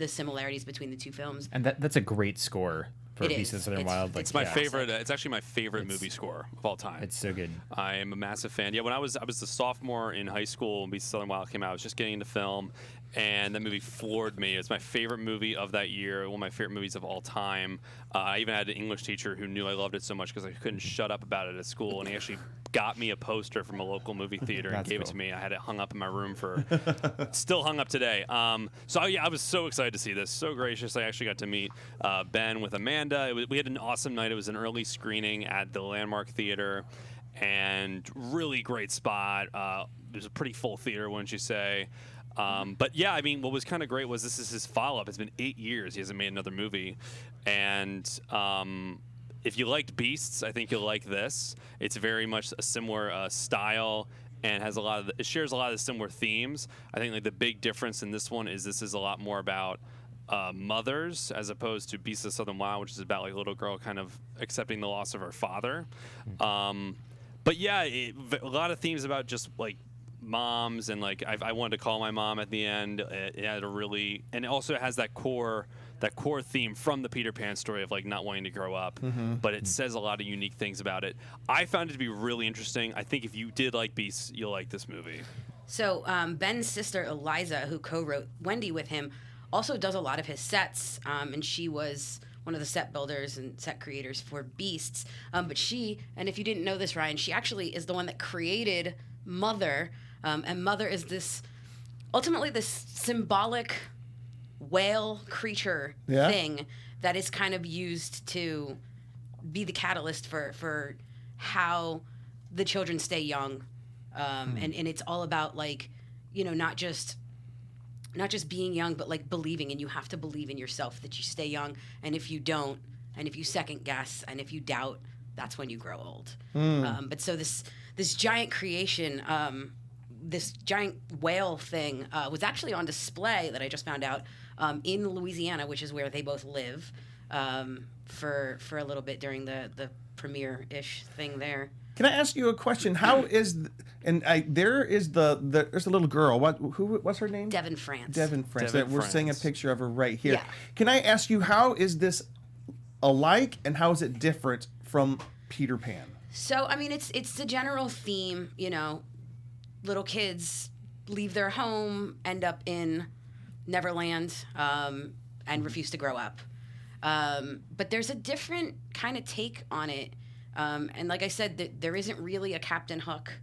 S6: similarities between the two films.
S3: And that's a great score for
S6: It
S3: Beasts of
S6: is.
S3: the Southern
S6: It's-
S3: Wild.
S7: It's my
S3: yeah.
S7: favorite. It's actually my favorite movie score of all time.
S3: It's so good.
S7: I am a massive fan. Yeah, when I was a sophomore in high school when Beasts of the Southern Wild came out, I was just getting into film, and that movie floored me. It's my favorite movie of that year, one of my favorite movies of all time. I even had an English teacher who knew I loved it so much because I couldn't shut up about it at school, and he actually got me a poster from a local movie theater and gave it to me. I had it hung up in my room for, still hung up today. So yeah, I was so excited to see this. So gracious. I actually got to meet Ben with Amanda. We had an awesome night. It was an early screening at the Landmark Theater, and really great spot. It was a pretty full theater, wouldn't you say? But yeah, I mean, what was kind of great was this is his follow-up. It's been 8 years. He hasn't made another movie. And if you liked Beasts, I think you'll like this. It's very much a similar style and has it shares a lot of the similar themes. I think like the big difference in this one is this is a lot more about mothers as opposed to Beasts of the Southern Wild, which is about like a little girl kind of accepting the loss of her father. But yeah, a lot of themes about just like moms, and like I wanted to call my mom at the end. It had and it also has that core theme from the Peter Pan story of like not wanting to grow up, but it says a lot of unique things about it. I found it to be really interesting. I think if you did like Beasts, you'll like this movie.
S6: So Ben's sister Eliza, who co-wrote Wendy with him, also does a lot of his sets, and she was one of the set builders and set creators for Beasts. But and if you didn't know this, Ryan, she actually is the one that created Mother, and Mother is ultimately this symbolic whale creature thing that is kind of used to be the catalyst for how the children stay young, and it's all about like, you know, not just being young, but like believing, and you have to believe in yourself that you stay young, and if you don't, and if you second guess, and if you doubt, that's when you grow old. But so this giant creation, this giant whale thing was actually on display that I just found out in Louisiana, which is where they both live, for a little bit during the premiere-ish thing there.
S2: Can I ask you a question? How is there's a little girl. What's her name?
S6: Devin France.
S2: Devin France.
S7: Devin
S2: We're seeing a
S7: France.
S2: picture of her right here.
S6: Yeah.
S2: Can I ask you, how is this alike and how is it different from Peter Pan?
S6: So I mean, it's the general theme. You know, little kids leave their home, end up in Neverland, and refuse to grow up. But there's a different kind of take on it. And like I said, there isn't really a Captain Hook.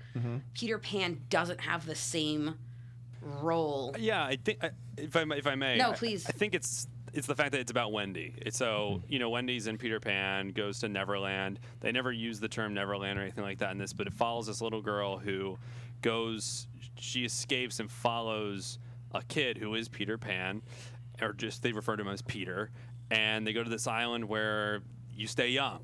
S6: Peter Pan doesn't have the same role.
S7: Yeah, I think if I may.
S6: No, please.
S7: I think it's the fact that it's about Wendy. You know, Wendy's in Peter Pan, goes to Neverland. They never use the term Neverland or anything like that in this, but it follows this little girl who she escapes and follows a kid who is Peter Pan, or just they refer to him as Peter, and they go to this island where you stay young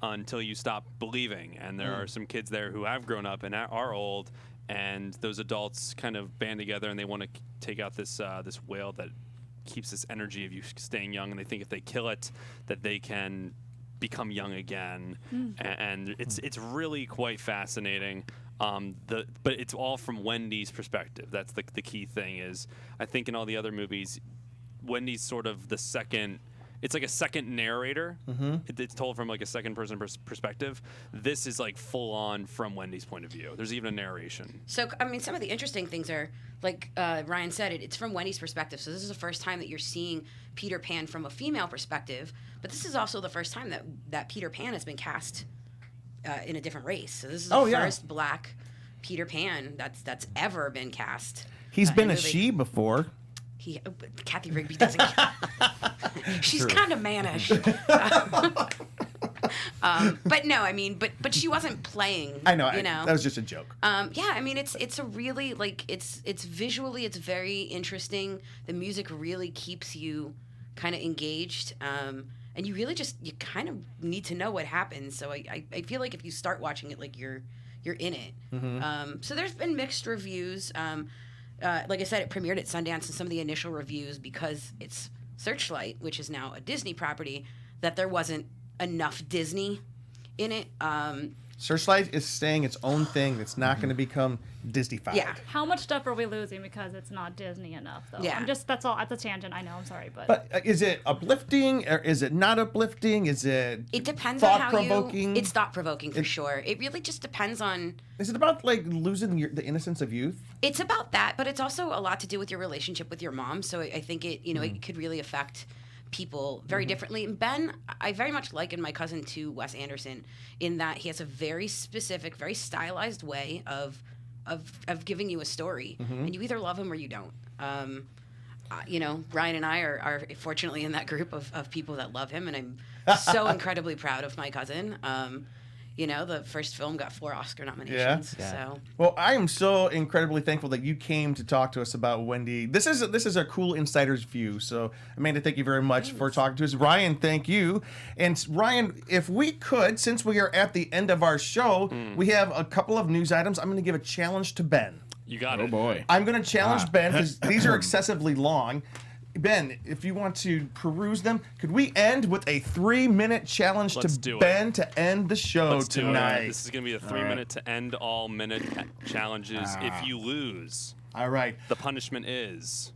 S7: until you stop believing, and there are some kids there who have grown up and are old, and those adults kind of band together and they want to take out this whale that keeps this energy of you staying young, and they think if they kill it that they can become young again. And it's really quite fascinating. But it's all from Wendy's perspective. That's the key thing. Is I think in all the other movies, Wendy's sort of the second. It's like a second narrator. It's told from like a second person perspective. This is like full on from Wendy's point of view. There's even a narration.
S6: So, I mean, some of the interesting things are, like Ryan said, it's from Wendy's perspective. So this is the first time that you're seeing Peter Pan from a female perspective. But this is also the first time that Peter Pan has been cast in a different race. So this is the first black Peter Pan that's ever been cast.
S2: He's been
S6: in
S2: a
S6: movie.
S2: she before.
S6: Kathy Rigby doesn't. She's kind of mannish. But no, I mean, but she wasn't playing.
S2: I know.
S6: You know,
S2: that was just a joke.
S6: yeah, I mean, it's a really like it's visually it's very interesting. The music really keeps you kind of engaged, and you really you kind of need to know what happens. So I feel like if you start watching it, like you're in it. So there's been mixed reviews. Like I said, it premiered at Sundance, and some of the initial reviews, because it's Searchlight, which is now a Disney property, that there wasn't enough Disney in it.
S2: Searchlight is saying its own thing. It's not going to become Disney-fied.
S6: Yeah.
S4: How much stuff are we losing because it's not Disney enough, though?
S6: Yeah.
S4: That's all. That's a tangent. I know. I'm sorry, but.
S2: But is it uplifting or is it not uplifting? Is it
S6: It depends on how
S2: thought-provoking?
S6: It's thought-provoking for sure. It really just depends on.
S2: Is it about like losing the innocence of youth?
S6: It's about that, but it's also a lot to do with your relationship with your mom. So I think it, it could really affect people very differently. And Ben, I very much liken my cousin to Wes Anderson in that he has a very specific, very stylized way of giving you a story, and you either love him or you don't. Ryan and I are fortunately in that group of people that love him, and I'm so incredibly proud of my cousin. The first film got 4 Oscar nominations.
S2: Yeah.
S6: So
S2: Well, I am so incredibly thankful that you came to talk to us about Wendy. This is a cool insider's view. So, Amanda, thank you very much for talking to us. Ryan, thank you. And Ryan, if we could, since we are at the end of our show, we have a couple of news items. I'm going to give a challenge to Ben.
S7: You got it.
S5: Oh boy.
S2: I'm going to challenge Ben because these are excessively long. Ben, if you want to peruse them, could we end with a 3-minute challenge
S7: Let's
S2: to
S7: do it.
S2: Ben to end the show
S7: Let's do it.
S2: tonight?
S7: This is going to be a 3-minute to end all minute challenges. If you lose,
S2: All right.
S7: the punishment is.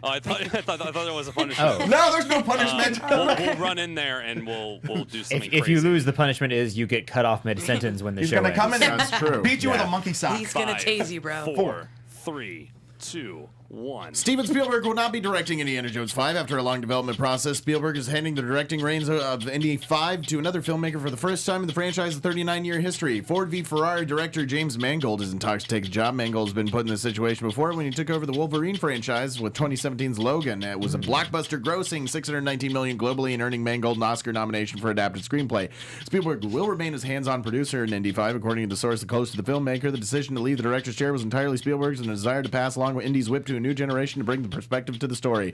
S7: Oh, I thought there was a punishment.
S3: Oh.
S2: No, there's no punishment.
S7: We'll run in there and we'll do something
S3: If
S7: crazy.
S3: you lose, the punishment is you get cut off mid-sentence when the
S2: He's
S3: show
S2: gonna
S3: ends.
S2: come in and
S5: That's true.
S2: beat you with
S5: Yeah.
S2: a monkey sock.
S6: he's gonna
S7: 5,
S6: tase you, bro.
S7: 4, 3, 2, 1.
S5: Steven Spielberg will not be directing Indiana Jones 5 after a long development process. Spielberg is handing the directing reins of Indy 5 to another filmmaker for the first time in the franchise's 39-year history. Ford v. Ferrari director James Mangold is in talks to take the job. Mangold has been put in this situation before when he took over the Wolverine franchise with 2017's Logan. It was a blockbuster grossing $619 million globally and earning Mangold an Oscar nomination for adapted screenplay. Spielberg will remain as hands-on producer in Indy 5, according to the source close to the filmmaker. The decision to leave the director's chair was entirely Spielberg's and a desire to pass along Indy's whip to a new generation to bring the perspective to the story.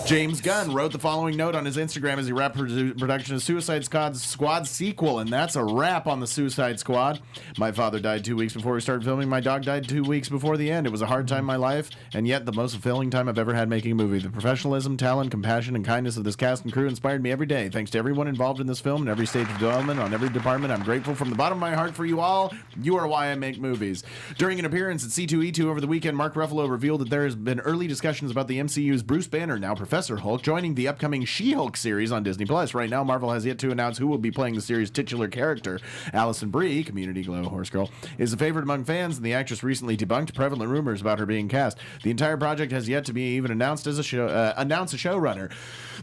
S5: James Gunn wrote the following note on his Instagram as he wrapped production of Suicide Squad sequel, and that's a wrap on the Suicide Squad. My father died 2 weeks before we started filming. My dog died 2 weeks before the end. It was a hard time in my life, and yet the most fulfilling time I've ever had making a movie. The professionalism, talent, compassion, and kindness of this cast and crew inspired me every day. Thanks to everyone involved in this film and every stage of development on every department. I'm grateful from the bottom of my heart for you all. You are why I make movies. During an appearance at C2E2 over the weekend, Mark Ruffalo revealed that there has been early discussions about the MCU's Bruce Banner, now Professor Hulk, joining the upcoming She-Hulk series on Disney+. Right now, Marvel has yet to announce who will be playing the series' titular character. Allison Brie, Community Glow Horse Girl, is a favorite among fans, and the actress recently debunked prevalent rumors about her being cast. The entire project has yet to be even announced as a showrunner.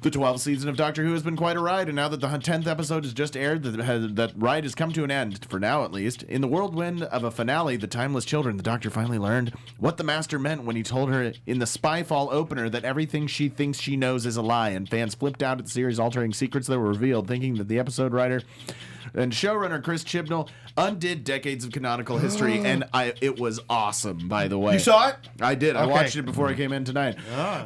S5: The 12th season of Doctor Who has been quite a ride, and now that the 10th episode has just aired, that ride has come to an end, for now at least. In the whirlwind of a finale, The Timeless Children, the Doctor finally learned what the Master meant when he told her in the Spyfall opener that everything she thinks she knows is a lie, and fans flipped out at the series' altering secrets that were revealed, thinking that the episode writer and showrunner Chris Chibnall undid decades of canonical history, and it was awesome, by the way.
S2: You saw it?
S5: I did. I
S2: Okay.
S5: watched it before I came in tonight.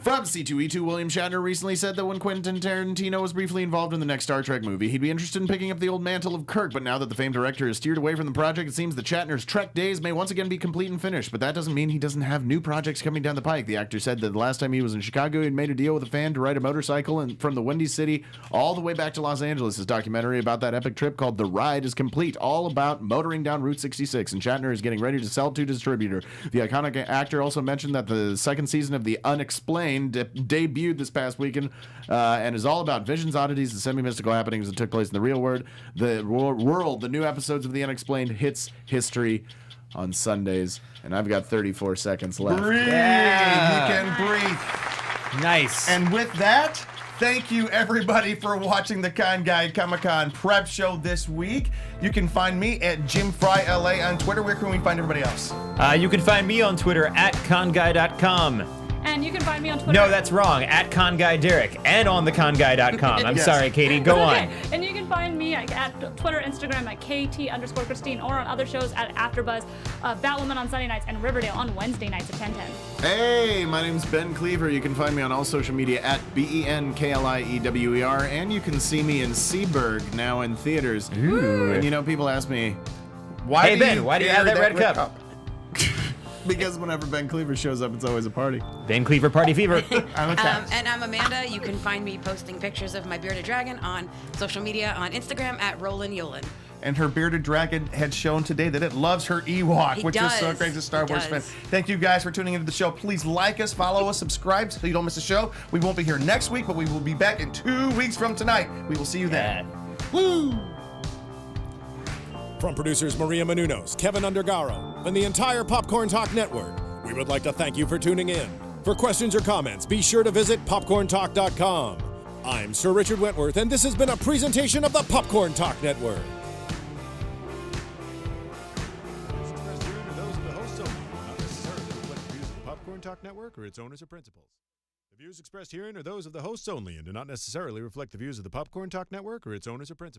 S5: From C2E2, William Shatner recently said that when Quentin Tarantino was briefly involved in the next Star Trek movie, he'd be interested in picking up the old mantle of Kirk, but now that the famed director has steered away from the project, it seems that Shatner's Trek days may once again be complete and finished, but that doesn't mean he doesn't have new projects coming down the pike. The actor said that the last time he was in Chicago, he'd made a deal with a fan to ride a motorcycle from the Windy City all the way back to Los Angeles. His documentary about that epic trip called The Ride is complete, all about motoring down Route 66, and Shatner is getting ready to sell to distributor. The iconic actor also mentioned that the second season of The Unexplained debuted this past weekend and is all about visions, oddities, and semi-mystical happenings that took place in the real world. The new episodes of The Unexplained hits history on Sundays, and I've got 34 seconds left.
S2: Breathe.
S3: Yeah.
S2: You can breathe.
S3: Nice.
S2: And with that, thank you everybody for watching the Con Guy Comic-Con Prep Show this week. You can find me at Jim Frye LA on Twitter. Where can we find everybody else?
S3: You can find me on Twitter at conguy.com.
S4: And you can find me on Twitter.
S3: No, that's wrong. At conguy and on theconguy.com. I'm
S2: Yes.
S3: sorry, Katie. Go on.
S4: Okay. And you can find me at Twitter, Instagram at KT_Christine, or on other shows at AfterBuzz, Batwoman on Sunday nights, and Riverdale on Wednesday nights at 10:10.
S5: Hey, my name's Ben Kliewer. You can find me on all social media at BENKLIEWER, and you can see me in Seaburg, now in theaters.
S3: Ooh.
S5: And people ask me,
S2: Why
S3: Hey, Ben, why do you have
S2: carry
S3: that red cup?
S5: Because whenever Ben Kliewer shows up, it's always a party.
S3: Ben Kliewer Party Fever.
S2: I'm a cat.
S6: And I'm Amanda. You can find me posting pictures of my bearded dragon on social media on Instagram at Roland Yolen.
S2: And her bearded dragon had shown today that it loves her Ewok,
S6: He
S2: which is so
S6: does.
S2: great as a Star
S6: He
S2: Wars fan.
S6: does.
S2: Thank you guys for tuning into the show. Please like us, follow us, subscribe so you don't miss a show. We won't be here next week, but we will be back in 2 weeks from tonight. We will see you then. Woo!
S1: From producers Maria Menounos, Kevin Undergaro, and the entire Popcorn Talk Network, we would like to thank you for tuning in. For questions or comments, be sure to visit popcorntalk.com. I'm Sir Richard Wentworth, and this has been a presentation of the Popcorn Talk Network.
S8: Expressed herein are those of the hosts only, not necessarily reflect the views of the Popcorn Talk Network or its owners or principals. The views expressed herein are those of the hosts only and do not necessarily reflect the views of the Popcorn Talk Network or its owners or principals.